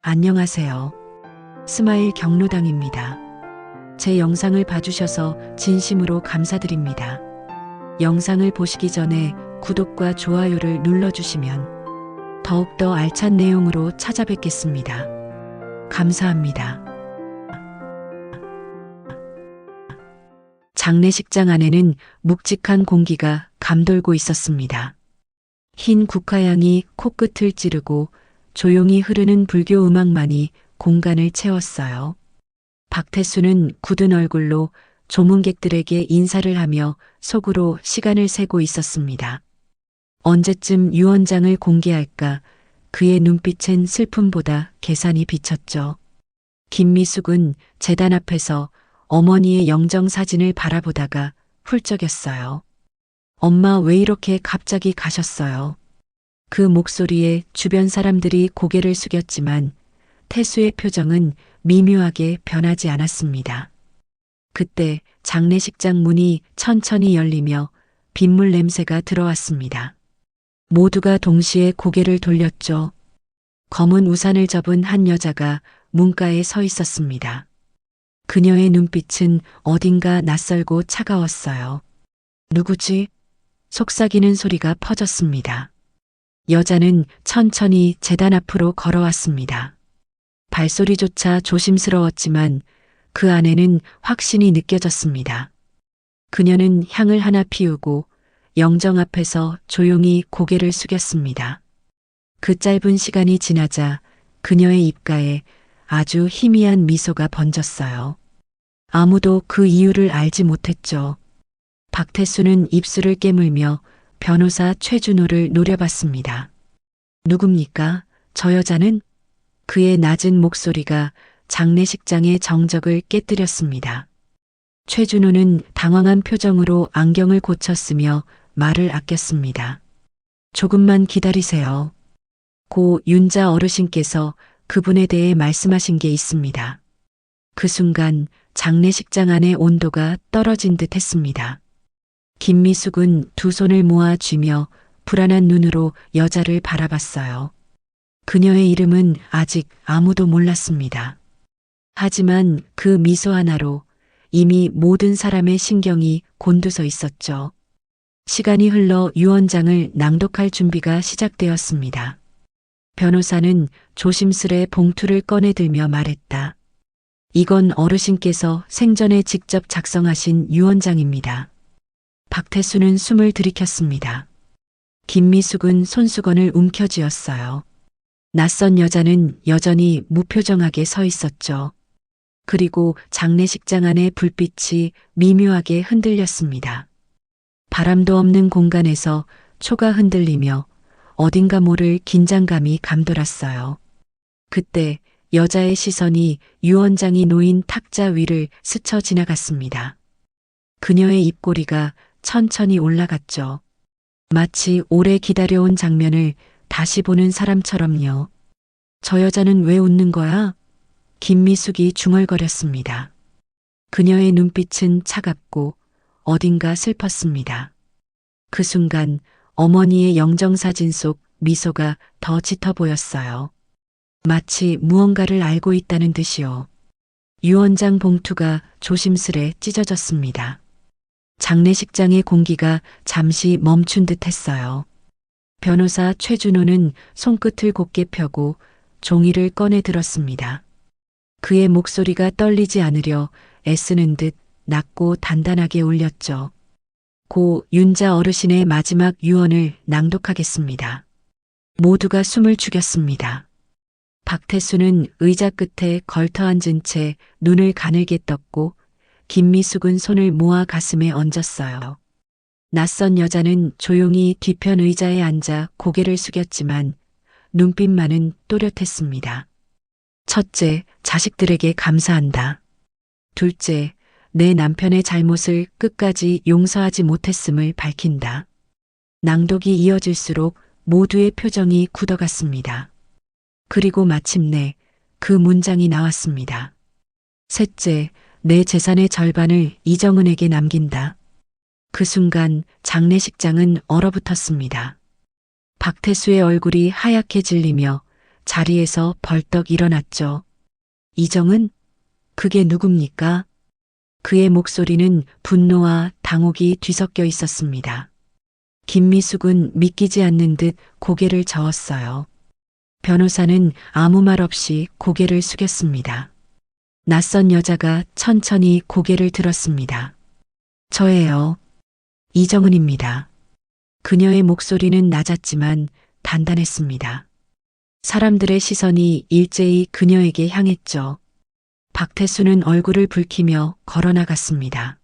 안녕하세요. 스마일 경로당입니다. 제 영상을 봐주셔서 진심으로 감사드립니다. 영상을 보시기 전에 구독과 좋아요를 눌러주시면 더욱더 알찬 내용으로 찾아뵙겠습니다. 감사합니다. 장례식장 안에는 묵직한 공기가 감돌고 있었습니다. 흰 국화향이 코끝을 찌르고 조용히 흐르는 불교 음악만이 공간을 채웠어요. 박태수는 굳은 얼굴로 조문객들에게 인사를 하며 속으로 시간을 세고 있었습니다. 언제쯤 유언장을 공개할까? 그의 눈빛엔 슬픔보다 계산이 비쳤죠. 김미숙은 제단 앞에서 어머니의 영정 사진을 바라보다가 훌쩍였어요. 엄마 왜 이렇게 갑자기 가셨어요? 그 목소리에 주변 사람들이 고개를 숙였지만 태수의 표정은 미묘하게 변하지 않았습니다. 그때 장례식장 문이 천천히 열리며 빗물 냄새가 들어왔습니다. 모두가 동시에 고개를 돌렸죠. 검은 우산을 접은 한 여자가 문가에 서 있었습니다. 그녀의 눈빛은 어딘가 낯설고 차가웠어요. 누구지? 속삭이는 소리가 퍼졌습니다. 여자는 천천히 제단 앞으로 걸어왔습니다. 발소리조차 조심스러웠지만 그 안에는 확신이 느껴졌습니다. 그녀는 향을 하나 피우고 영정 앞에서 조용히 고개를 숙였습니다. 그 짧은 시간이 지나자 그녀의 입가에 아주 희미한 미소가 번졌어요. 아무도 그 이유를 알지 못했죠. 박태수는 입술을 깨물며 변호사 최준호를 노려봤습니다. 누굽니까? 저 여자는? 그의 낮은 목소리가 장례식장의 정적을 깨뜨렸습니다. 최준호는 당황한 표정으로 안경을 고쳤으며 말을 아꼈습니다. 조금만 기다리세요. 고 윤자 어르신께서 그분에 대해 말씀하신 게 있습니다. 그 순간 장례식장 안의 온도가 떨어진 듯 했습니다. 김미숙은 두 손을 모아 쥐며 불안한 눈으로 여자를 바라봤어요. 그녀의 이름은 아직 아무도 몰랐습니다. 하지만 그 미소 하나로 이미 모든 사람의 신경이 곤두서 있었죠. 시간이 흘러 유언장을 낭독할 준비가 시작되었습니다. 변호사는 조심스레 봉투를 꺼내들며 말했다. 이건 어르신께서 생전에 직접 작성하신 유언장입니다. 박태수는 숨을 들이켰습니다. 김미숙은 손수건을 움켜쥐었어요. 낯선 여자는 여전히 무표정하게 서 있었죠. 그리고 장례식장 안의 불빛이 미묘하게 흔들렸습니다. 바람도 없는 공간에서 초가 흔들리며 어딘가 모를 긴장감이 감돌았어요. 그때 여자의 시선이 유언장이 놓인 탁자 위를 스쳐 지나갔습니다. 그녀의 입꼬리가 천천히 올라갔죠. 마치 오래 기다려온 장면을 다시 보는 사람처럼요. 저 여자는 왜 웃는 거야? 김미숙이 중얼거렸습니다. 그녀의 눈빛은 차갑고 어딘가 슬펐습니다. 그 순간 어머니의 영정사진 속 미소가 더 짙어 보였어요. 마치 무언가를 알고 있다는 듯이요. 유언장 봉투가 조심스레 찢어졌습니다. 장례식장의 공기가 잠시 멈춘 듯 했어요. 변호사 최준호는 손끝을 곧게 펴고 종이를 꺼내 들었습니다. 그의 목소리가 떨리지 않으려 애쓰는 듯 낮고 단단하게 울렸죠. 고 윤자 어르신의 마지막 유언을 낭독하겠습니다. 모두가 숨을 죽였습니다. 박태수는 의자 끝에 걸터 앉은 채 눈을 가늘게 떴고 김미숙은 손을 모아 가슴에 얹었어요. 낯선 여자는 조용히 뒤편 의자에 앉아 고개를 숙였지만 눈빛만은 또렷했습니다. 첫째, 자식들에게 감사한다. 둘째, 내 남편의 잘못을 끝까지 용서하지 못했음을 밝힌다. 낭독이 이어질수록 모두의 표정이 굳어갔습니다. 그리고 마침내 그 문장이 나왔습니다. 셋째, 내 재산의 절반을 이정은에게 남긴다. 그 순간 장례식장은 얼어붙었습니다. 박태수의 얼굴이 하얗게 질리며 자리에서 벌떡 일어났죠. 이정은? 그게 누굽니까? 그의 목소리는 분노와 당혹이 뒤섞여 있었습니다. 김미숙은 믿기지 않는 듯 고개를 저었어요. 변호사는 아무 말 없이 고개를 숙였습니다. 낯선 여자가 천천히 고개를 들었습니다. 저예요. 이정은입니다. 그녀의 목소리는 낮았지만 단단했습니다. 사람들의 시선이 일제히 그녀에게 향했죠. 박태수는 얼굴을 붉히며 걸어나갔습니다.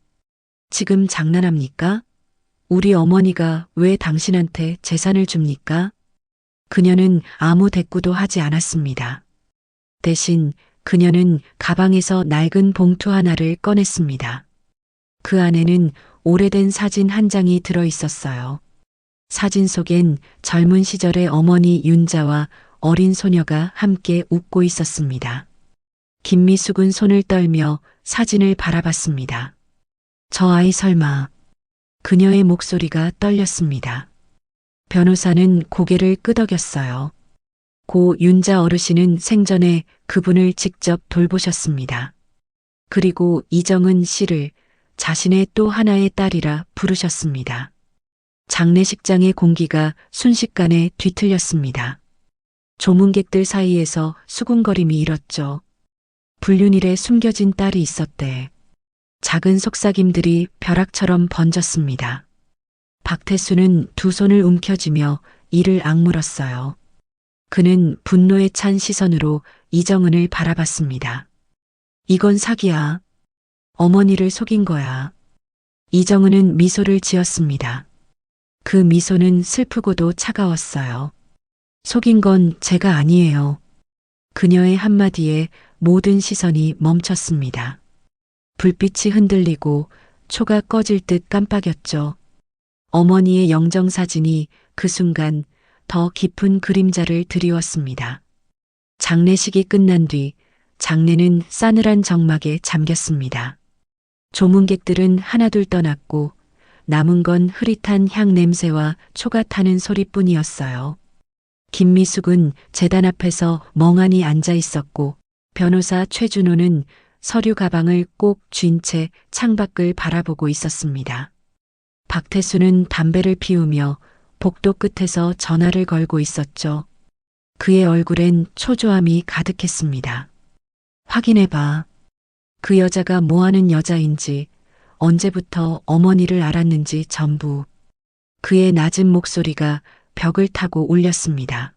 지금 장난합니까? 우리 어머니가 왜 당신한테 재산을 줍니까? 그녀는 아무 대꾸도 하지 않았습니다. 대신 그녀는 가방에서 낡은 봉투 하나를 꺼냈습니다. 그 안에는 오래된 사진 한 장이 들어 있었어요. 사진 속엔 젊은 시절의 어머니 윤자와 어린 소녀가 함께 웃고 있었습니다. 김미숙은 손을 떨며 사진을 바라봤습니다. 저 아이 설마. 그녀의 목소리가 떨렸습니다. 변호사는 고개를 끄덕였어요. 고 윤자 어르신은 생전에 그분을 직접 돌보셨습니다. 그리고 이정은 씨를 자신의 또 하나의 딸이라 부르셨습니다. 장례식장의 공기가 순식간에 뒤틀렸습니다. 조문객들 사이에서 수군거림이 일었죠. 불륜일에 숨겨진 딸이 있었대. 작은 속삭임들이 벼락처럼 번졌습니다. 박태수는 두 손을 움켜쥐며 이를 악물었어요. 그는 분노에 찬 시선으로 이정은을 바라봤습니다. 이건 사기야. 어머니를 속인 거야. 이정은은 미소를 지었습니다. 그 미소는 슬프고도 차가웠어요. 속인 건 제가 아니에요. 그녀의 한마디에 모든 시선이 멈췄습니다. 불빛이 흔들리고 초가 꺼질 듯 깜빡였죠. 어머니의 영정사진이 그 순간 더 깊은 그림자를 드리웠습니다. 장례식이 끝난 뒤 장례는 싸늘한 정막에 잠겼습니다. 조문객들은 하나둘 떠났고 남은 건 흐릿한 향 냄새와 초가 타는 소리뿐이었어요. 김미숙은 제단 앞에서 멍하니 앉아 있었고 변호사 최준호는 서류 가방을 꼭 쥔 채 창밖을 바라보고 있었습니다. 박태수는 담배를 피우며 복도 끝에서 전화를 걸고 있었죠. 그의 얼굴엔 초조함이 가득했습니다. 확인해봐. 그 여자가 뭐하는 여자인지, 언제부터 어머니를 알았는지 전부. 그의 낮은 목소리가 벽을 타고 울렸습니다.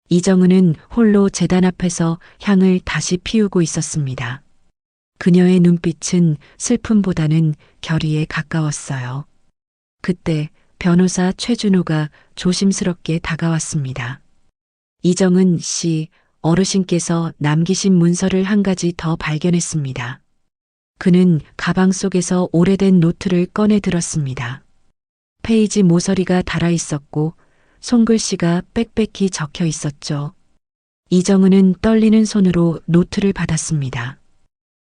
이정은은 홀로 제단 앞에서 향을 다시 피우고 있었습니다. 그녀의 눈빛은 슬픔보다는 결의에 가까웠어요. 그때 변호사 최준호가 조심스럽게 다가왔습니다. 이정은 씨, 어르신께서 남기신 문서를 한 가지 더 발견했습니다. 그는 가방 속에서 오래된 노트를 꺼내 들었습니다. 페이지 모서리가 달아 있었고 손글씨가 빽빽히 적혀 있었죠. 이정은은 떨리는 손으로 노트를 받았습니다.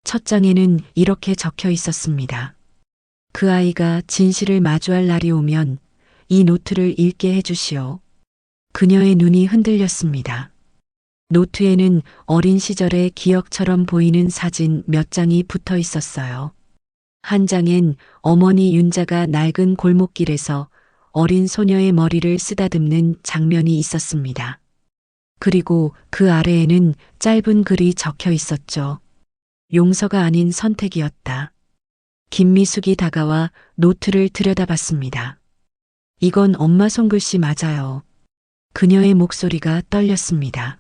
첫 장에는 이렇게 적혀 있었습니다. 그 아이가 진실을 마주할 날이 오면 이 노트를 읽게 해주시오. 그녀의 눈이 흔들렸습니다. 노트에는 어린 시절의 기억처럼 보이는 사진 몇 장이 붙어 있었어요. 한 장엔 어머니 윤자가 낡은 골목길에서 어린 소녀의 머리를 쓰다듬는 장면이 있었습니다. 그리고 그 아래에는 짧은 글이 적혀 있었죠. 용서가 아닌 선택이었다. 김미숙이 다가와 노트를 들여다봤습니다. 이건 엄마 손글씨 맞아요. 그녀의 목소리가 떨렸습니다.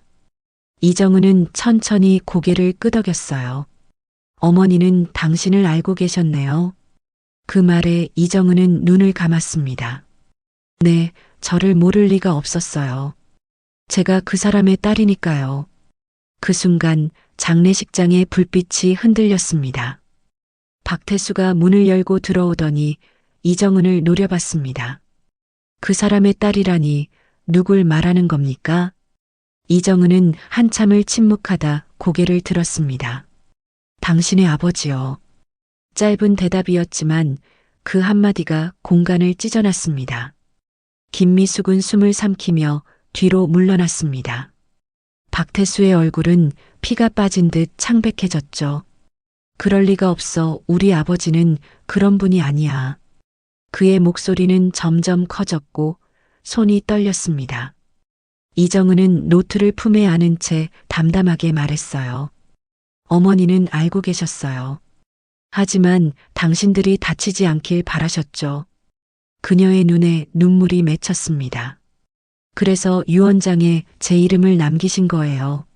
이정은은 천천히 고개를 끄덕였어요. 어머니는 당신을 알고 계셨네요. 그 말에 이정은은 눈을 감았습니다. 네, 저를 모를 리가 없었어요. 제가 그 사람의 딸이니까요. 그 순간 장례식장의 불빛이 흔들렸습니다. 박태수가 문을 열고 들어오더니 이정은을 노려봤습니다. 그 사람의 딸이라니 누굴 말하는 겁니까? 이정은은 한참을 침묵하다 고개를 들었습니다. 당신의 아버지요. 짧은 대답이었지만 그 한마디가 공간을 찢어놨습니다. 김미숙은 숨을 삼키며 뒤로 물러났습니다. 박태수의 얼굴은 피가 빠진 듯 창백해졌죠. 그럴 리가 없어. 우리 아버지는 그런 분이 아니야. 그의 목소리는 점점 커졌고 손이 떨렸습니다. 이정은은 노트를 품에 안은 채 담담하게 말했어요. 어머니는 알고 계셨어요. 하지만 당신들이 다치지 않길 바라셨죠. 그녀의 눈에 눈물이 맺혔습니다. 그래서 유언장에 제 이름을 남기신 거예요.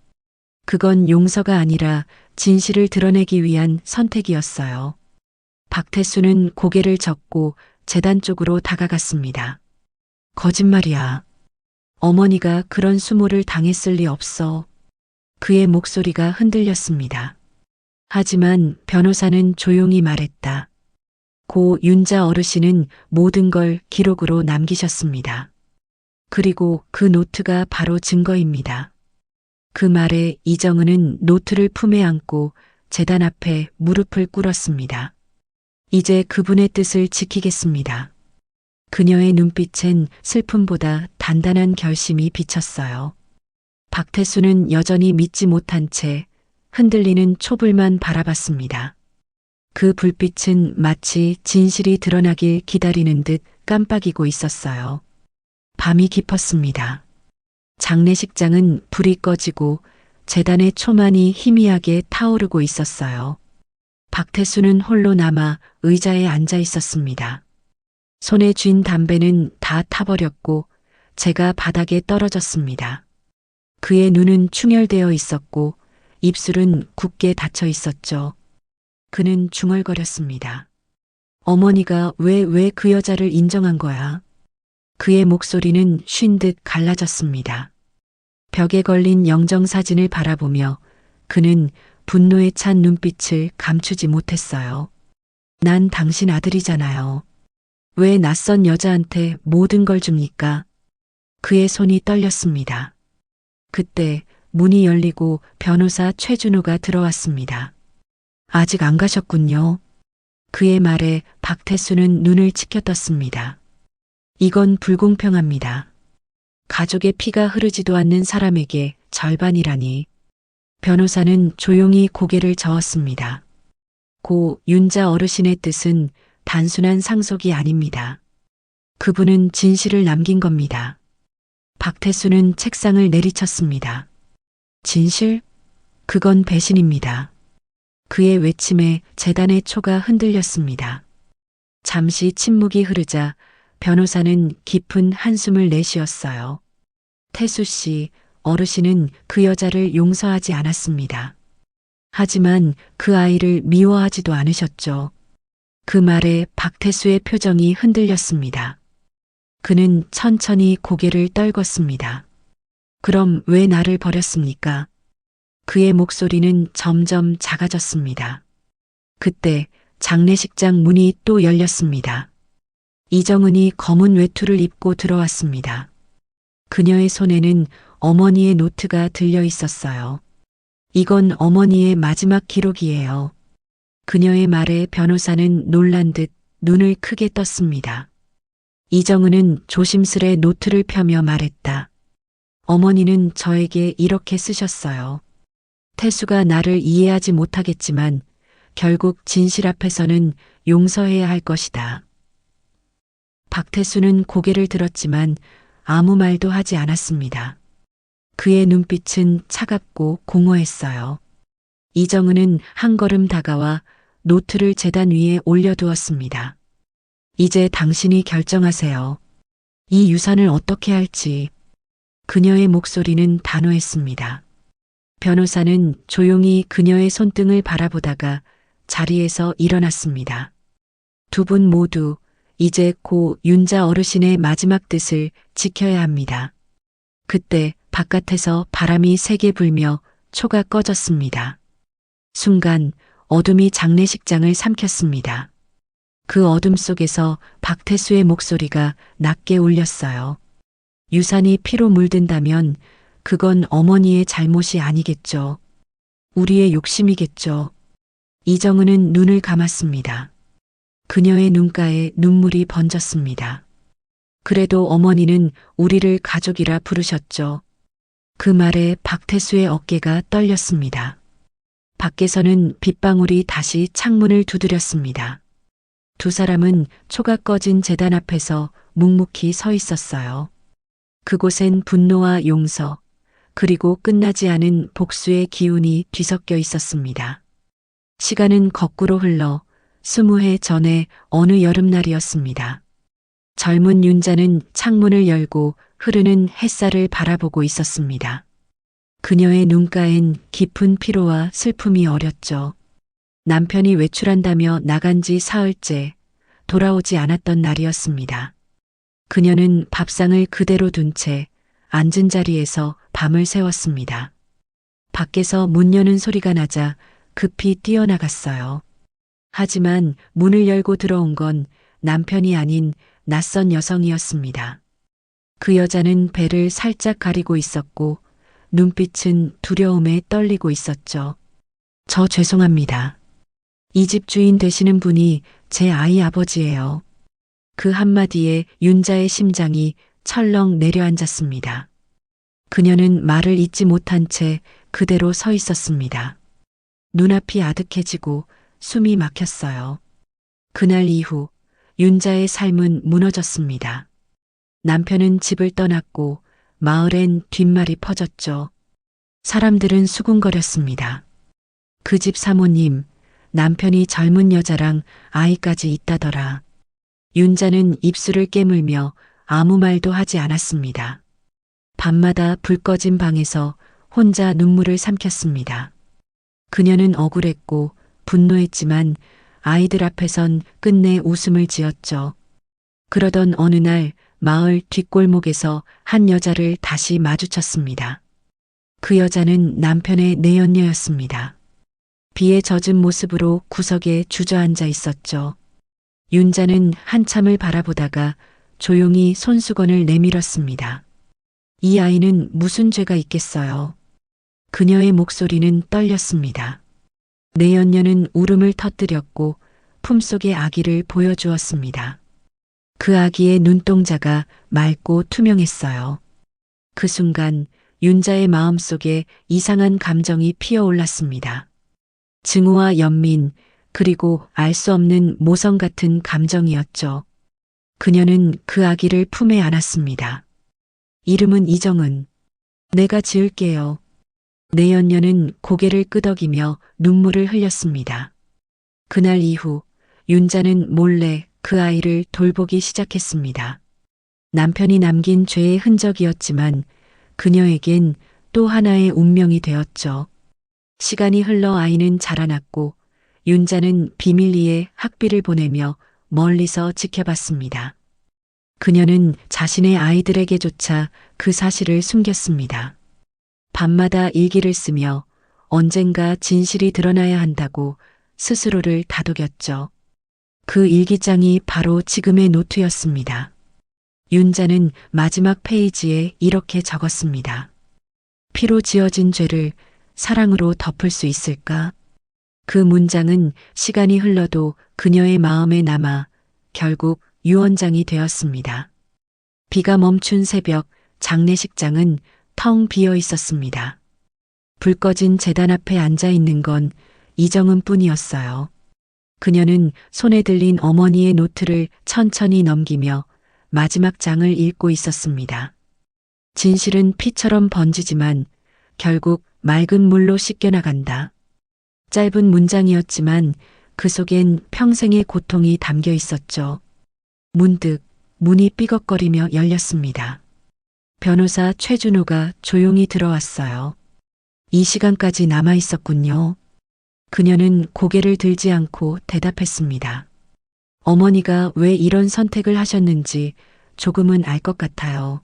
그건 용서가 아니라 진실을 드러내기 위한 선택이었어요. 박태수는 고개를 젓고 재단 쪽으로 다가갔습니다. 거짓말이야. 어머니가 그런 수모를 당했을 리 없어. 그의 목소리가 흔들렸습니다. 하지만 변호사는 조용히 말했다. 고 윤자 어르신은 모든 걸 기록으로 남기셨습니다. 그리고 그 노트가 바로 증거입니다. 그 말에 이정은은 노트를 품에 안고 재단 앞에 무릎을 꿇었습니다. 이제 그분의 뜻을 지키겠습니다. 그녀의 눈빛엔 슬픔보다 단단한 결심이 비쳤어요. 박태수는 여전히 믿지 못한 채 흔들리는 촛불만 바라봤습니다. 그 불빛은 마치 진실이 드러나길 기다리는 듯 깜빡이고 있었어요. 밤이 깊었습니다. 장례식장은 불이 꺼지고 재단의 초만이 희미하게 타오르고 있었어요. 박태수는 홀로 남아 의자에 앉아 있었습니다. 손에 쥔 담배는 다 타버렸고 제가 바닥에 떨어졌습니다. 그의 눈은 충혈되어 있었고 입술은 굳게 닫혀 있었죠. 그는 중얼거렸습니다. 어머니가 왜 그 여자를 인정한 거야? 그의 목소리는 쉰 듯 갈라졌습니다. 벽에 걸린 영정사진을 바라보며 그는 분노에 찬 눈빛을 감추지 못했어요. 난 당신 아들이잖아요. 왜 낯선 여자한테 모든 걸 줍니까? 그의 손이 떨렸습니다. 그때 문이 열리고 변호사 최준호가 들어왔습니다. 아직 안 가셨군요. 그의 말에 박태수는 눈을 치켜떴습니다. 이건 불공평합니다. 가족의 피가 흐르지도 않는 사람에게 절반이라니. 변호사는 조용히 고개를 저었습니다. 고 윤자 어르신의 뜻은 단순한 상속이 아닙니다. 그분은 진실을 남긴 겁니다. 박태수는 책상을 내리쳤습니다. 진실? 그건 배신입니다. 그의 외침에 재단의 초가 흔들렸습니다. 잠시 침묵이 흐르자 변호사는 깊은 한숨을 내쉬었어요. 태수 씨, 어르신은 그 여자를 용서하지 않았습니다. 하지만 그 아이를 미워하지도 않으셨죠. 그 말에 박태수의 표정이 흔들렸습니다. 그는 천천히 고개를 떨궜습니다. 그럼 왜 나를 버렸습니까? 그의 목소리는 점점 작아졌습니다. 그때 장례식장 문이 또 열렸습니다. 이정은이 검은 외투를 입고 들어왔습니다. 그녀의 손에는 어머니의 노트가 들려 있었어요. 이건 어머니의 마지막 기록이에요. 그녀의 말에 변호사는 놀란 듯 눈을 크게 떴습니다. 이정은은 조심스레 노트를 펴며 말했다. 어머니는 저에게 이렇게 쓰셨어요. 태수가 나를 이해하지 못하겠지만 결국 진실 앞에서는 용서해야 할 것이다. 박태수는 고개를 들었지만 아무 말도 하지 않았습니다. 그의 눈빛은 차갑고 공허했어요. 이정은은 한 걸음 다가와 노트를 재단 위에 올려두었습니다. 이제 당신이 결정하세요. 이 유산을 어떻게 할지. 그녀의 목소리는 단호했습니다. 변호사는 조용히 그녀의 손등을 바라보다가 자리에서 일어났습니다. 두 분 모두 이제 고 윤자 어르신의 마지막 뜻을 지켜야 합니다. 그때 바깥에서 바람이 세게 불며 초가 꺼졌습니다. 순간 어둠이 장례식장을 삼켰습니다. 그 어둠 속에서 박태수의 목소리가 낮게 울렸어요. 유산이 피로 물든다면 그건 어머니의 잘못이 아니겠죠. 우리의 욕심이겠죠. 이정은은 눈을 감았습니다. 그녀의 눈가에 눈물이 번졌습니다. 그래도 어머니는 우리를 가족이라 부르셨죠. 그 말에 박태수의 어깨가 떨렸습니다. 밖에서는 빗방울이 다시 창문을 두드렸습니다. 두 사람은 초가 꺼진 제단 앞에서 묵묵히 서 있었어요. 그곳엔 분노와 용서, 그리고 끝나지 않은 복수의 기운이 뒤섞여 있었습니다. 시간은 거꾸로 흘러 20해 전에 어느 여름날이었습니다. 젊은 윤자는 창문을 열고 흐르는 햇살을 바라보고 있었습니다. 그녀의 눈가엔 깊은 피로와 슬픔이 어렸죠. 남편이 외출한다며 나간 지 사흘째 돌아오지 않았던 날이었습니다. 그녀는 밥상을 그대로 둔 채 앉은 자리에서 밤을 새웠습니다. 밖에서 문 여는 소리가 나자 급히 뛰어나갔어요. 하지만 문을 열고 들어온 건 남편이 아닌 낯선 여성이었습니다. 그 여자는 배를 살짝 가리고 있었고 눈빛은 두려움에 떨리고 있었죠. 저 죄송합니다. 이 집 주인 되시는 분이 제 아이 아버지예요. 그 한마디에 윤자의 심장이 철렁 내려앉았습니다. 그녀는 말을 잇지 못한 채 그대로 서 있었습니다. 눈앞이 아득해지고 숨이 막혔어요. 그날 이후 윤자의 삶은 무너졌습니다. 남편은 집을 떠났고 마을엔 뒷말이 퍼졌죠. 사람들은 수군거렸습니다. 그 집 사모님, 남편이 젊은 여자랑 아이까지 있다더라. 윤자는 입술을 깨물며 아무 말도 하지 않았습니다. 밤마다 불 꺼진 방에서 혼자 눈물을 삼켰습니다. 그녀는 억울했고 분노했지만 아이들 앞에선 끝내 웃음을 지었죠. 그러던 어느 날 마을 뒷골목에서 한 여자를 다시 마주쳤습니다. 그 여자는 남편의 내연녀였습니다. 비에 젖은 모습으로 구석에 주저앉아 있었죠. 윤자는 한참을 바라보다가 조용히 손수건을 내밀었습니다. 이 아이는 무슨 죄가 있겠어요? 그녀의 목소리는 떨렸습니다. 내연녀는 울음을 터뜨렸고 품속의 아기를 보여주었습니다. 그 아기의 눈동자가 맑고 투명했어요. 그 순간 윤자의 마음속에 이상한 감정이 피어올랐습니다. 증오와 연민, 그리고 알 수 없는 모성 같은 감정이었죠. 그녀는 그 아기를 품에 안았습니다. 이름은 이정은. 내가 지을게요. 내연녀는 고개를 끄덕이며 눈물을 흘렸습니다. 그날 이후 윤자는 몰래 그 아이를 돌보기 시작했습니다. 남편이 남긴 죄의 흔적이었지만 그녀에겐 또 하나의 운명이 되었죠. 시간이 흘러 아이는 자라났고 윤자는 비밀리에 학비를 보내며 멀리서 지켜봤습니다. 그녀는 자신의 아이들에게조차 그 사실을 숨겼습니다. 밤마다 일기를 쓰며 언젠가 진실이 드러나야 한다고 스스로를 다독였죠. 그 일기장이 바로 지금의 노트였습니다. 윤자는 마지막 페이지에 이렇게 적었습니다. 피로 지어진 죄를 사랑으로 덮을 수 있을까? 그 문장은 시간이 흘러도 그녀의 마음에 남아 결국 유언장이 되었습니다. 비가 멈춘 새벽, 장례식장은 텅 비어 있었습니다. 불 꺼진 제단 앞에 앉아 있는 건 이정은 뿐이었어요. 그녀는 손에 들린 어머니의 노트를 천천히 넘기며 마지막 장을 읽고 있었습니다. 진실은 피처럼 번지지만 결국 맑은 물로 씻겨나간다. 짧은 문장이었지만 그 속엔 평생의 고통이 담겨 있었죠. 문득 문이 삐걱거리며 열렸습니다. 변호사 최준호가 조용히 들어왔어요. 이 시간까지 남아 있었군요. 그녀는 고개를 들지 않고 대답했습니다. 어머니가 왜 이런 선택을 하셨는지 조금은 알 것 같아요.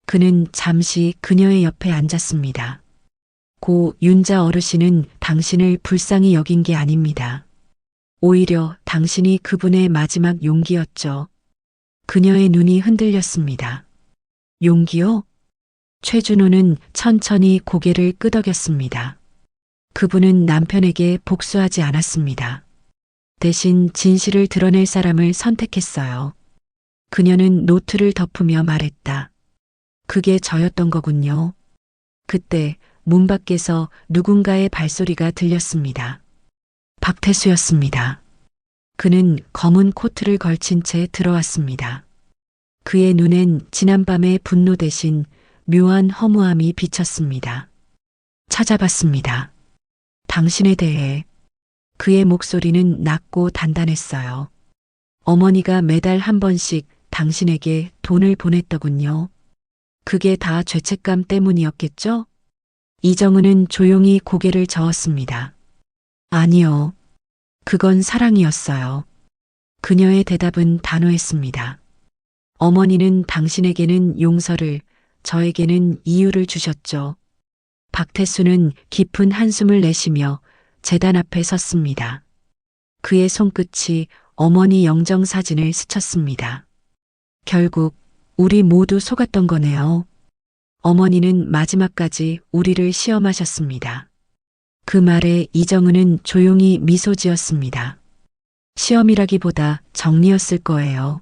그는 잠시 그녀의 옆에 앉았습니다. 고 윤자 어르신은 당신을 불쌍히 여긴 게 아닙니다. 오히려 당신이 그분의 마지막 용기였죠. 그녀의 눈이 흔들렸습니다. 용기요? 최준호는 천천히 고개를 끄덕였습니다. 그분은 남편에게 복수하지 않았습니다. 대신 진실을 드러낼 사람을 선택했어요. 그녀는 노트를 덮으며 말했다. 그게 저였던 거군요. 그때 문 밖에서 누군가의 발소리가 들렸습니다. 박태수였습니다. 그는 검은 코트를 걸친 채 들어왔습니다. 그의 눈엔 지난밤의 분노 대신 묘한 허무함이 비쳤습니다. 찾아봤습니다. 당신에 대해. 그의 목소리는 낮고 단단했어요. 어머니가 매달 한 번씩 당신에게 돈을 보냈더군요. 그게 다 죄책감 때문이었겠죠? 이정은은 조용히 고개를 저었습니다. 아니요. 그건 사랑이었어요. 그녀의 대답은 단호했습니다. 어머니는 당신에게는 용서를, 저에게는 이유를 주셨죠. 박태수는 깊은 한숨을 내쉬며 제단 앞에 섰습니다. 그의 손끝이 어머니 영정 사진을 스쳤습니다. 결국 우리 모두 속았던 거네요. 어머니는 마지막까지 우리를 시험하셨습니다. 그 말에 이정은은 조용히 미소 지었습니다. 시험이라기보다 정리였을 거예요.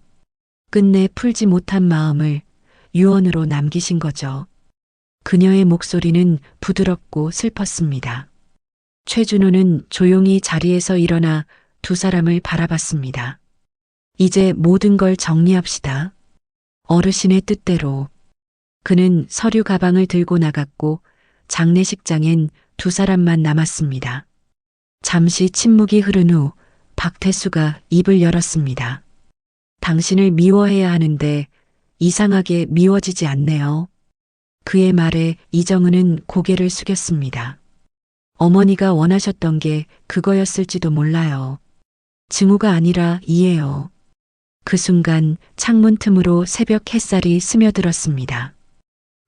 끝내 풀지 못한 마음을 유언으로 남기신 거죠. 그녀의 목소리는 부드럽고 슬펐습니다. 최준호는 조용히 자리에서 일어나 두 사람을 바라봤습니다. 이제 모든 걸 정리합시다. 어르신의 뜻대로. 그는 서류 가방을 들고 나갔고 장례식장엔 두 사람만 남았습니다. 잠시 침묵이 흐른 후 박태수가 입을 열었습니다. 당신을 미워해야 하는데 이상하게 미워지지 않네요. 그의 말에 이정은은 고개를 숙였습니다. 어머니가 원하셨던 게 그거였을지도 몰라요. 증오가 아니라 이해요. 그 순간 창문 틈으로 새벽 햇살이 스며들었습니다.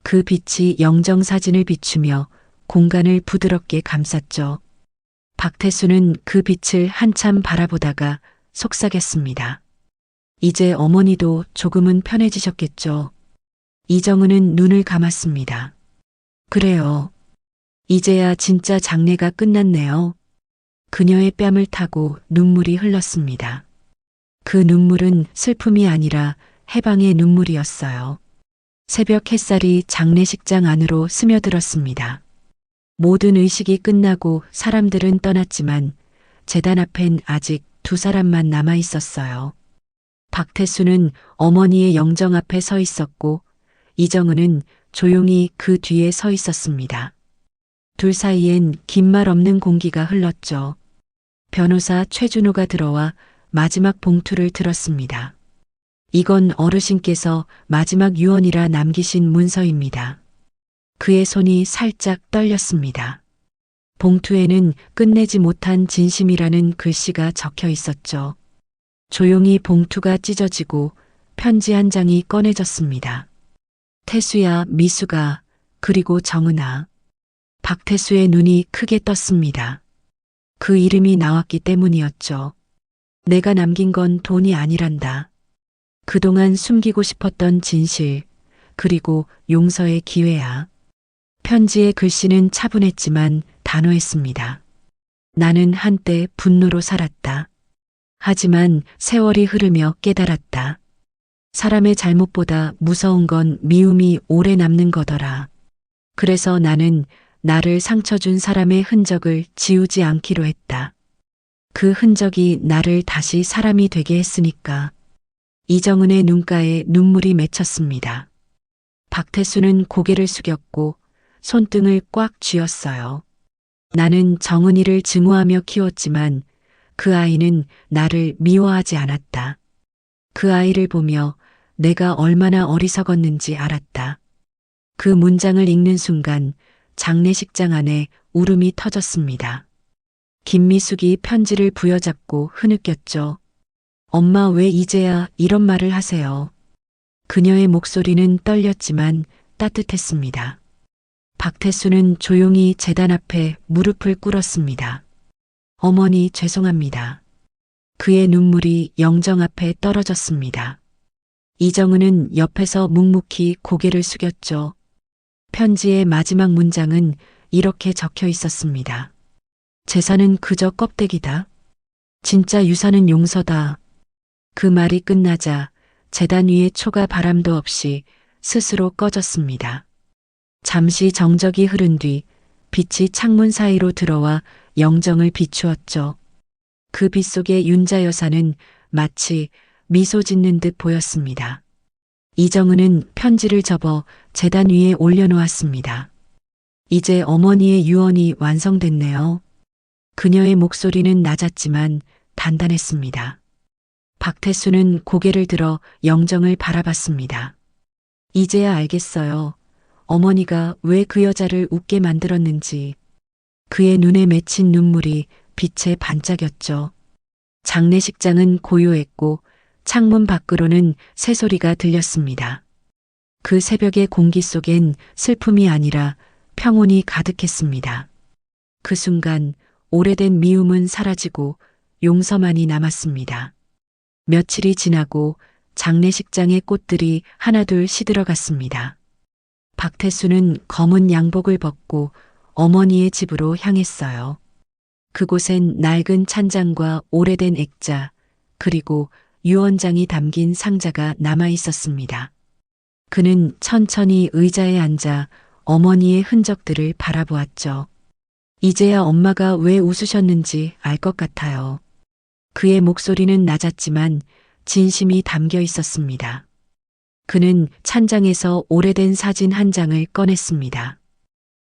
그 빛이 영정 사진을 비추며 공간을 부드럽게 감쌌죠. 박태수는 그 빛을 한참 바라보다가 속삭였습니다. 이제 어머니도 조금은 편해지셨겠죠. 이정은은 눈을 감았습니다. 그래요. 이제야 진짜 장례가 끝났네요. 그녀의 뺨을 타고 눈물이 흘렀습니다. 그 눈물은 슬픔이 아니라 해방의 눈물이었어요. 새벽 햇살이 장례식장 안으로 스며들었습니다. 모든 의식이 끝나고 사람들은 떠났지만 제단 앞엔 아직 두 사람만 남아 있었어요. 박태수는 어머니의 영정 앞에 서 있었고 이정은은 조용히 그 뒤에 서 있었습니다. 둘 사이엔 긴 말 없는 공기가 흘렀죠. 변호사 최준호가 들어와 마지막 봉투를 들었습니다. 이건 어르신께서 마지막 유언이라 남기신 문서입니다. 그의 손이 살짝 떨렸습니다. 봉투에는 끝내지 못한 진심이라는 글씨가 적혀 있었죠. 조용히 봉투가 찢어지고 편지 한 장이 꺼내졌습니다. 태수야, 미수가, 그리고 정은아. 박태수의 눈이 크게 떴습니다. 그 이름이 나왔기 때문이었죠. 내가 남긴 건 돈이 아니란다. 그동안 숨기고 싶었던 진실, 그리고 용서의 기회야. 편지의 글씨는 차분했지만 단호했습니다. 나는 한때 분노로 살았다. 하지만 세월이 흐르며 깨달았다. 사람의 잘못보다 무서운 건 미움이 오래 남는 거더라. 그래서 나는 나를 상처 준 사람의 흔적을 지우지 않기로 했다. 그 흔적이 나를 다시 사람이 되게 했으니까. 이정은의 눈가에 눈물이 맺혔습니다. 박태수는 고개를 숙였고 손등을 꽉 쥐었어요. 나는 정은이를 증오하며 키웠지만 그 아이는 나를 미워하지 않았다. 그 아이를 보며 내가 얼마나 어리석었는지 알았다. 그 문장을 읽는 순간 장례식장 안에 울음이 터졌습니다. 김미숙이 편지를 부여잡고 흐느꼈죠. 엄마 왜 이제야 이런 말을 하세요? 그녀의 목소리는 떨렸지만 따뜻했습니다. 박태수는 조용히 제단 앞에 무릎을 꿇었습니다. 어머니 죄송합니다. 그의 눈물이 영정 앞에 떨어졌습니다. 이정은은 옆에서 묵묵히 고개를 숙였죠. 편지의 마지막 문장은 이렇게 적혀 있었습니다. 재산은 그저 껍데기다. 진짜 유산은 용서다. 그 말이 끝나자 제단 위의 초가 바람도 없이 스스로 꺼졌습니다. 잠시 정적이 흐른 뒤 빛이 창문 사이로 들어와 영정을 비추었죠. 그 빛 속에 윤자 여사는 마치 미소 짓는 듯 보였습니다. 이정은은 편지를 접어 재단 위에 올려놓았습니다. 이제 어머니의 유언이 완성됐네요. 그녀의 목소리는 낮았지만 단단했습니다. 박태수는 고개를 들어 영정을 바라봤습니다. 이제야 알겠어요. 어머니가 왜 그 여자를 웃게 만들었는지. 그의 눈에 맺힌 눈물이 빛에 반짝였죠. 장례식장은 고요했고 창문 밖으로는 새소리가 들렸습니다. 그 새벽의 공기 속엔 슬픔이 아니라 평온이 가득했습니다. 그 순간 오래된 미움은 사라지고 용서만이 남았습니다. 며칠이 지나고 장례식장의 꽃들이 하나둘 시들어갔습니다. 박태수는 검은 양복을 벗고 어머니의 집으로 향했어요. 그곳엔 낡은 찬장과 오래된 액자, 그리고 유언장이 담긴 상자가 남아 있었습니다. 그는 천천히 의자에 앉아 어머니의 흔적들을 바라보았죠. 이제야 엄마가 왜 웃으셨는지 알 것 같아요. 그의 목소리는 낮았지만 진심이 담겨 있었습니다. 그는 찬장에서 오래된 사진 한 장을 꺼냈습니다.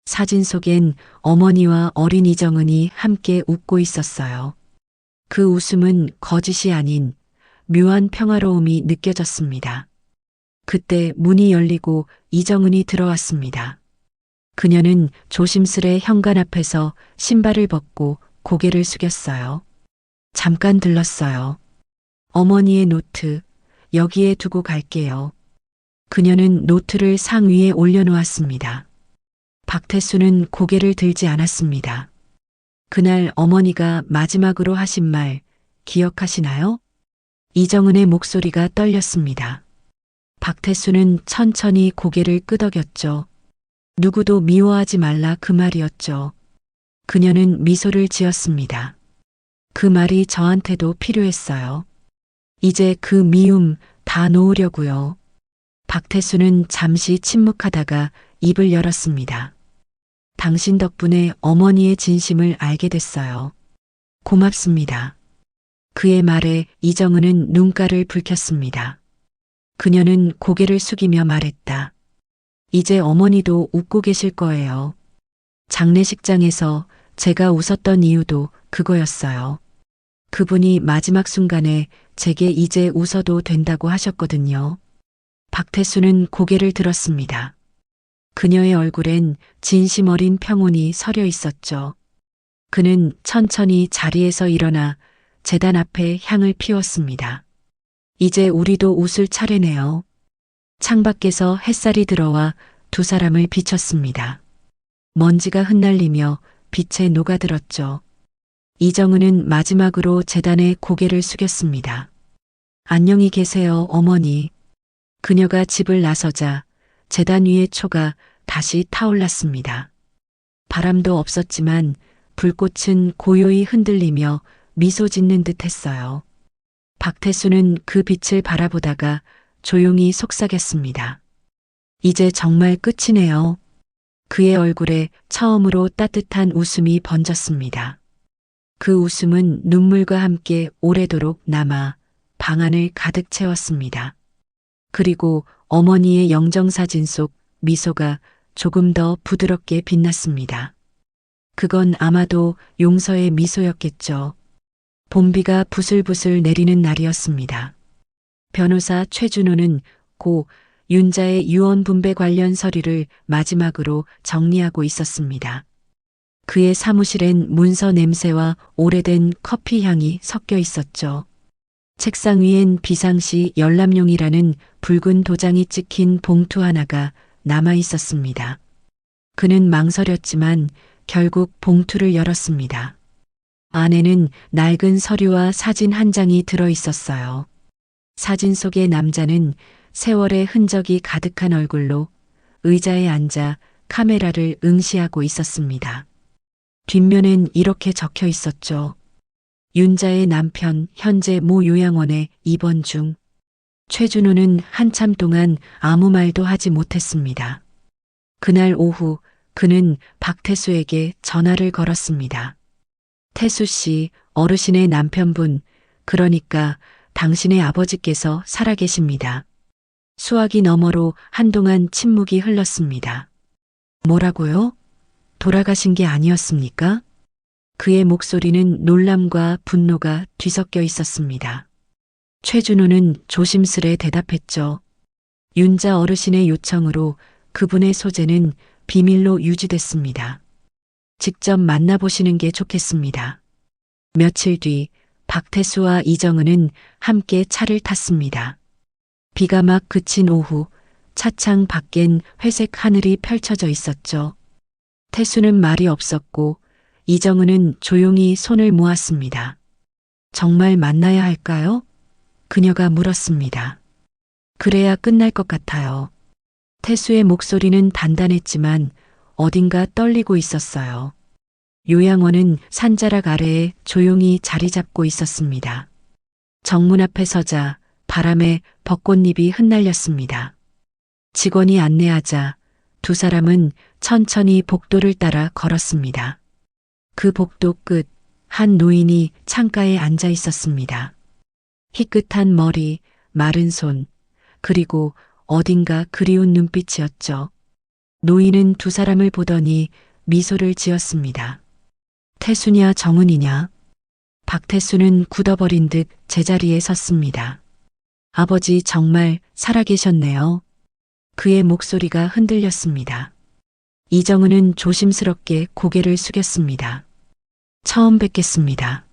사진 속엔 어머니와 어린 이정은이 함께 웃고 있었어요. 그 웃음은 거짓이 아닌 묘한 평화로움이 느껴졌습니다. 그때 문이 열리고 이정은이 들어왔습니다. 그녀는 조심스레 현관 앞에서 신발을 벗고 고개를 숙였어요. 잠깐 들렀어요. 어머니의 노트, 여기에 두고 갈게요. 그녀는 노트를 상 위에 올려놓았습니다. 박태수는 고개를 들지 않았습니다. 그날 어머니가 마지막으로 하신 말 기억하시나요? 이정은의 목소리가 떨렸습니다. 박태수는 천천히 고개를 끄덕였죠. 누구도 미워하지 말라 그 말이었죠. 그녀는 미소를 지었습니다. 그 말이 저한테도 필요했어요. 이제 그 미움 다 놓으려고요. 박태수는 잠시 침묵하다가 입을 열었습니다. 당신 덕분에 어머니의 진심을 알게 됐어요. 고맙습니다. 그의 말에 이정은은 눈가를 붉혔습니다. 그녀는 고개를 숙이며 말했다. 이제 어머니도 웃고 계실 거예요. 장례식장에서 제가 웃었던 이유도 그거였어요. 그분이 마지막 순간에 제게 이제 웃어도 된다고 하셨거든요. 박태수는 고개를 들었습니다. 그녀의 얼굴엔 진심 어린 평온이 서려 있었죠. 그는 천천히 자리에서 일어나 제단 앞에 향을 피웠습니다. 이제 우리도 웃을 차례네요. 창밖에서 햇살이 들어와 두 사람을 비췄습니다. 먼지가 흩날리며 빛에 녹아들었죠. 이정은은 마지막으로 제단에 고개를 숙였습니다. 안녕히 계세요, 어머니. 그녀가 집을 나서자 제단 위의 초가 다시 타올랐습니다. 바람도 없었지만 불꽃은 고요히 흔들리며 미소 짓는 듯 했어요. 박태수는 그 빛을 바라보다가 조용히 속삭였습니다. 이제 정말 끝이네요. 그의 얼굴에 처음으로 따뜻한 웃음이 번졌습니다. 그 웃음은 눈물과 함께 오래도록 남아 방 안을 가득 채웠습니다. 그리고 어머니의 영정사진 속 미소가 조금 더 부드럽게 빛났습니다. 그건 아마도 용서의 미소였겠죠. 봄비가 부슬부슬 내리는 날이었습니다. 변호사 최준호는 고 윤자의 유언 분배 관련 서류를 마지막으로 정리하고 있었습니다. 그의 사무실엔 문서 냄새와 오래된 커피 향이 섞여 있었죠. 책상 위엔 비상시 열람용이라는 붉은 도장이 찍힌 봉투 하나가 남아 있었습니다. 그는 망설였지만 결국 봉투를 열었습니다. 안에는 낡은 서류와 사진 한 장이 들어 있었어요. 사진 속의 남자는 세월의 흔적이 가득한 얼굴로 의자에 앉아 카메라를 응시하고 있었습니다. 뒷면엔 이렇게 적혀 있었죠. 윤자의 남편 현재 모 요양원에 입원 중. 최준호는 한참 동안 아무 말도 하지 못했습니다. 그날 오후 그는 박태수에게 전화를 걸었습니다. 태수 씨, 어르신의 남편분, 그러니까 당신의 아버지께서 살아계십니다. 수화기 너머로 한동안 침묵이 흘렀습니다. 뭐라고요? 돌아가신 게 아니었습니까? 그의 목소리는 놀람과 분노가 뒤섞여 있었습니다. 최준호는 조심스레 대답했죠. 윤자 어르신의 요청으로 그분의 소재는 비밀로 유지됐습니다. 직접 만나보시는 게 좋겠습니다. 며칠 뒤 박태수와 이정은은 함께 차를 탔습니다. 비가 막 그친 오후 차창 밖엔 회색 하늘이 펼쳐져 있었죠. 태수는 말이 없었고 이정은은 조용히 손을 모았습니다. 정말 만나야 할까요? 그녀가 물었습니다. 그래야 끝날 것 같아요. 태수의 목소리는 단단했지만 어딘가 떨리고 있었어요. 요양원은 산자락 아래에 조용히 자리 잡고 있었습니다. 정문 앞에 서자 바람에 벚꽃잎이 흩날렸습니다. 직원이 안내하자 두 사람은 천천히 복도를 따라 걸었습니다. 그 복도 끝 한 노인이 창가에 앉아 있었습니다. 희끗한 머리, 마른 손, 그리고 어딘가 그리운 눈빛이었죠. 노인은 두 사람을 보더니 미소를 지었습니다. 태수냐 정은이냐? 박태수는 굳어버린 듯 제자리에 섰습니다. 아버지 정말 살아계셨네요. 그의 목소리가 흔들렸습니다. 이정은은 조심스럽게 고개를 숙였습니다. 처음 뵙겠습니다.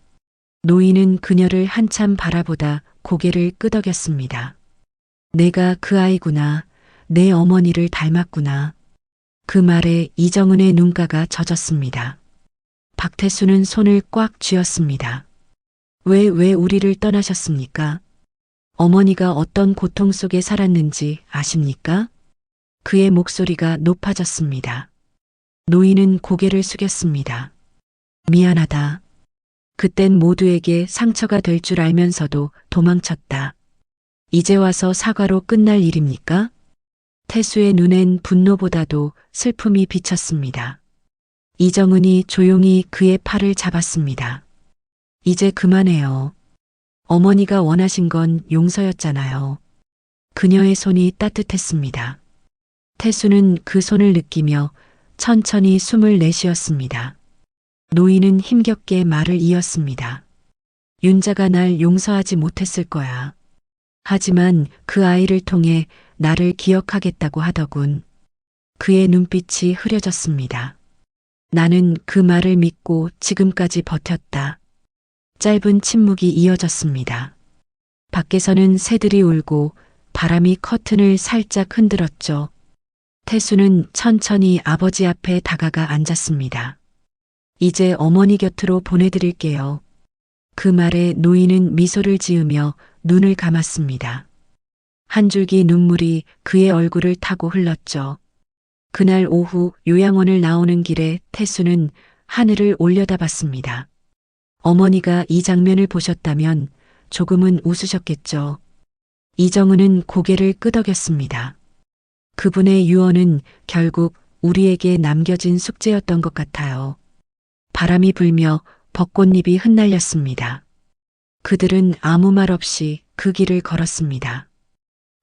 노인은 그녀를 한참 바라보다 고개를 끄덕였습니다. 내가 그 아이구나. 내 어머니를 닮았구나. 그 말에 이정은의 눈가가 젖었습니다. 박태수는 손을 꽉 쥐었습니다. 왜 우리를 떠나셨습니까? 어머니가 어떤 고통 속에 살았는지 아십니까? 그의 목소리가 높아졌습니다. 노인은 고개를 숙였습니다. 미안하다. 그땐 모두에게 상처가 될 줄 알면서도 도망쳤다. 이제 와서 사과로 끝날 일입니까? 태수의 눈엔 분노보다도 슬픔이 비쳤습니다. 이정은이 조용히 그의 팔을 잡았습니다. 이제 그만해요. 어머니가 원하신 건 용서였잖아요. 그녀의 손이 따뜻했습니다. 태수는 그 손을 느끼며 천천히 숨을 내쉬었습니다. 노인은 힘겹게 말을 이었습니다. 윤자가 날 용서하지 못했을 거야. 하지만 그 아이를 통해 나를 기억하겠다고 하더군. 그의 눈빛이 흐려졌습니다. 나는 그 말을 믿고 지금까지 버텼다. 짧은 침묵이 이어졌습니다. 밖에서는 새들이 울고 바람이 커튼을 살짝 흔들었죠. 태수는 천천히 아버지 앞에 다가가 앉았습니다. 이제 어머니 곁으로 보내드릴게요. 그 말에 노인은 미소를 지으며 눈을 감았습니다. 한 줄기 눈물이 그의 얼굴을 타고 흘렀죠. 그날 오후 요양원을 나오는 길에 태수는 하늘을 올려다봤습니다. 어머니가 이 장면을 보셨다면 조금은 웃으셨겠죠. 이정은은 고개를 끄덕였습니다. 그분의 유언은 결국 우리에게 남겨진 숙제였던 것 같아요. 바람이 불며 벚꽃잎이 흩날렸습니다. 그들은 아무 말 없이 그 길을 걸었습니다.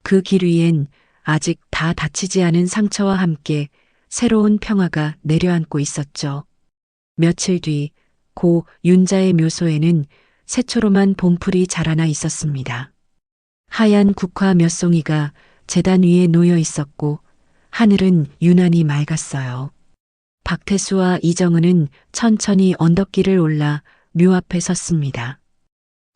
그 길 위엔 아직 다 닫히지 않은 상처와 함께 새로운 평화가 내려앉고 있었죠. 며칠 뒤 고 윤자의 묘소에는 새초롬한 봄풀이 자라나 있었습니다. 하얀 국화 몇 송이가 제단 위에 놓여 있었고 하늘은 유난히 맑았어요. 박태수와 이정은은 천천히 언덕길을 올라 묘 앞에 섰습니다.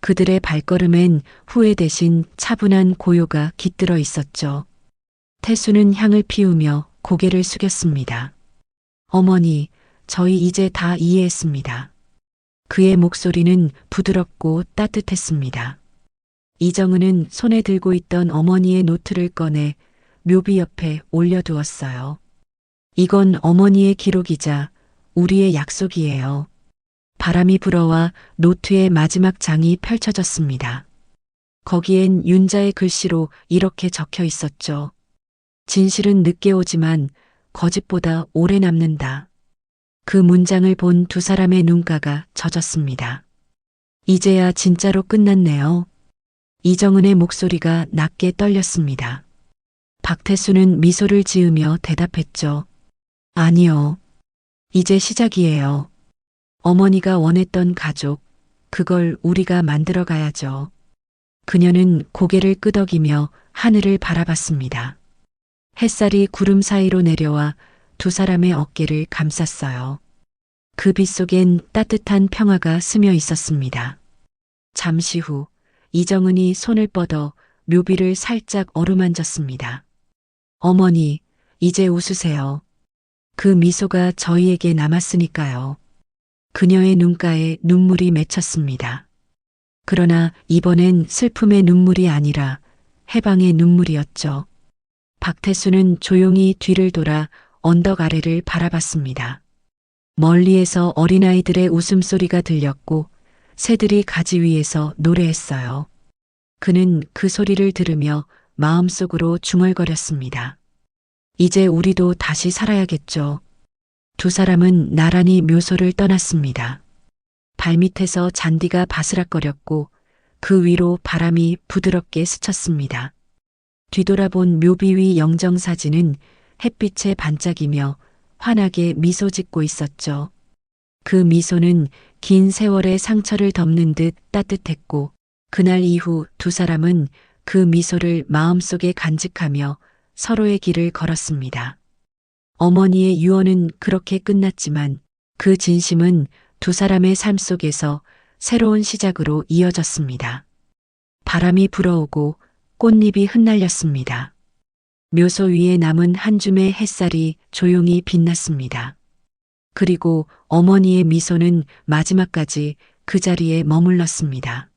그들의 발걸음엔 후회 대신 차분한 고요가 깃들어 있었죠. 태수는 향을 피우며 고개를 숙였습니다. 어머니, 저희 이제 다 이해했습니다. 그의 목소리는 부드럽고 따뜻했습니다. 이정은은 손에 들고 있던 어머니의 노트를 꺼내 묘비 옆에 올려두었어요. 이건 어머니의 기록이자 우리의 약속이에요. 바람이 불어와 노트의 마지막 장이 펼쳐졌습니다. 거기엔 윤자의 글씨로 이렇게 적혀 있었죠. 진실은 늦게 오지만 거짓보다 오래 남는다. 그 문장을 본 두 사람의 눈가가 젖었습니다. 이제야 진짜로 끝났네요. 이정은의 목소리가 낮게 떨렸습니다. 박태수는 미소를 지으며 대답했죠. 아니요. 이제 시작이에요. 어머니가 원했던 가족, 그걸 우리가 만들어 가야죠. 그녀는 고개를 끄덕이며 하늘을 바라봤습니다. 햇살이 구름 사이로 내려와 두 사람의 어깨를 감쌌어요. 그 빛 속엔 따뜻한 평화가 스며 있었습니다. 잠시 후 이정은이 손을 뻗어 묘비를 살짝 어루만졌습니다. 어머니, 이제 웃으세요. 그 미소가 저희에게 남았으니까요. 그녀의 눈가에 눈물이 맺혔습니다. 그러나 이번엔 슬픔의 눈물이 아니라 해방의 눈물이었죠. 박태수는 조용히 뒤를 돌아 언덕 아래를 바라봤습니다. 멀리에서 어린아이들의 웃음소리가 들렸고 새들이 가지 위에서 노래했어요. 그는 그 소리를 들으며 마음속으로 중얼거렸습니다. 이제 우리도 다시 살아야겠죠. 두 사람은 나란히 묘소를 떠났습니다. 발밑에서 잔디가 바스락거렸고 그 위로 바람이 부드럽게 스쳤습니다. 뒤돌아본 묘비 위 영정사진은 햇빛에 반짝이며 환하게 미소 짓고 있었죠. 그 미소는 긴 세월의 상처를 덮는 듯 따뜻했고 그날 이후 두 사람은 그 미소를 마음속에 간직하며 서로의 길을 걸었습니다. 어머니의 유언은 그렇게 끝났지만 그 진심은 두 사람의 삶 속에서 새로운 시작으로 이어졌습니다. 바람이 불어오고 꽃잎이 흩날렸습니다. 묘소 위에 남은 한 줌의 햇살이 조용히 빛났습니다. 그리고 어머니의 미소는 마지막까지 그 자리에 머물렀습니다.